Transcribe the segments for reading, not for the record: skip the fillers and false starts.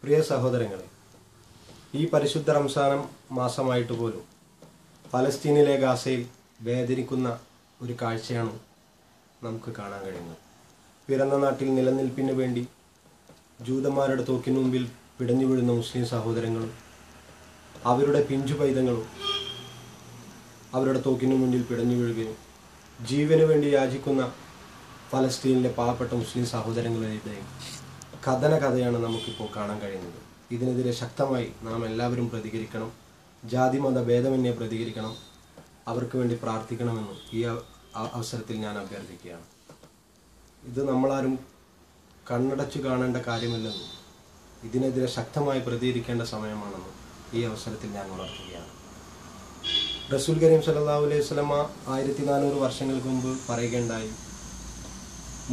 പ്രിയ സഹോദരങ്ങളെ, ഈ പരിശുദ്ധ റംസാൻ മാസമായിട്ട് പോലും ഫലസ്തീനിലെ ഗാസയിൽ വേദനിക്കുന്ന ഒരു കാഴ്ചയാണ് നമുക്ക് കാണാൻ കഴിയുന്നത്. പിറന്ന നാട്ടിൽ നിലനിൽപ്പിന് വേണ്ടി ജൂതന്മാരുടെ തോക്കിന് മുമ്പിൽ പിടഞ്ഞു വീഴുന്ന മുസ്ലിം സഹോദരങ്ങളും അവരുടെ പിഞ്ചു പൈതങ്ങളും അവരുടെ തോക്കിന് മുന്നിൽ പിടഞ്ഞു വീഴുകയും ജീവന് വേണ്ടി യാചിക്കുന്ന ഫലസ്തീനിലെ പാവപ്പെട്ട മുസ്ലിം സഹോദരങ്ങളുടെയും കഥയാണ് നമുക്കിപ്പോൾ കാണാൻ കഴിയുന്നത്. ഇതിനെതിരെ ശക്തമായി നാം എല്ലാവരും പ്രതികരിക്കണം. ജാതി മത ഭേദമന്യേ പ്രതികരിക്കണം. അവർക്ക് വേണ്ടി പ്രാർത്ഥിക്കണമെന്ന് ഈ അവസരത്തിൽ ഞാൻ അഭ്യർത്ഥിക്കുകയാണ്. ഇത് നമ്മളാരും കണ്ണടച്ചു കാണേണ്ട കാര്യമില്ലെന്നും ഇതിനെതിരെ ശക്തമായി പ്രതികരിക്കേണ്ട സമയമാണെന്നും ഈ അവസരത്തിൽ ഞാൻ ഉണർത്തുകയാണ്. റസൂൽ കരീം സല്ലല്ലാഹു അലൈഹി വസല്ലമ 1400 വർഷങ്ങൾക്ക് മുമ്പ് പറയുകയുണ്ടായി,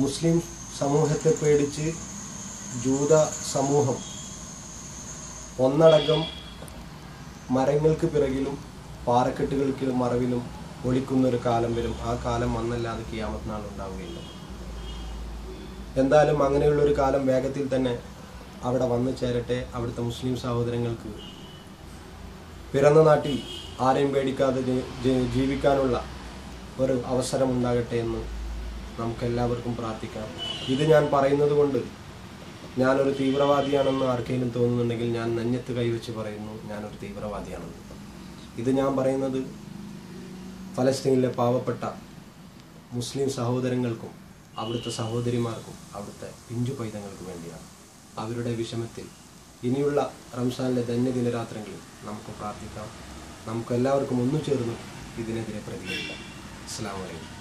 മുസ്ലിം സമൂഹത്തെ പേടിച്ച് ജൂത സമൂഹം ഒന്നടങ്കം മരങ്ങൾക്ക് പിറകിലും പാറക്കെട്ടുകൾക്ക് മറവിലും ഒളിക്കുന്നൊരു കാലം വരും. ആ കാലം വന്നല്ലാതെ ഖിയാമത്ത് നാൾ ഉണ്ടാവുകയില്ല. എന്തായാലും അങ്ങനെയുള്ളൊരു കാലം വേഗത്തിൽ തന്നെ അവിടെ വന്നു ചേരട്ടെ. അവിടുത്തെ മുസ്ലിം സഹോദരങ്ങൾക്ക് പിറന്ന നാട്ടിൽ ആരെയും പേടിക്കാതെ ജീവിക്കാനുള്ള ഒരു അവസരം ഉണ്ടാകട്ടെ എന്ന് നമുക്കെല്ലാവർക്കും പ്രാർത്ഥിക്കാം. ഇത് ഞാൻ പറയുന്നത് കൊണ്ട് ഞാനൊരു തീവ്രവാദിയാണെന്ന് ആർക്കെങ്കിലും തോന്നുന്നുണ്ടെങ്കിൽ ഞാൻ നെഞ്ഞത്ത് കൈവച്ച് പറയുന്നു, ഞാനൊരു തീവ്രവാദിയാണെന്ന്. ഇത് ഞാൻ പറയുന്നത് ഫലസ്തീനിലെ പാവപ്പെട്ട മുസ്ലിം സഹോദരങ്ങൾക്കും അവിടുത്തെ സഹോദരിമാർക്കും അവിടുത്തെ പിഞ്ചു പൈതങ്ങൾക്കും വേണ്ടിയാണ്. അവരുടെ വിഷമത്തിൽ ഇനിയുള്ള റംസാനിലെ ധന്യദിനരാത്രങ്ങളിൽ നമുക്ക് പ്രാർത്ഥിക്കാം. നമുക്കെല്ലാവർക്കും ഒന്നു ചേർന്ന് ഇതിനെതിരെ പ്രതികരിക്കാം. അസ്സലാമു അലൈക്കും.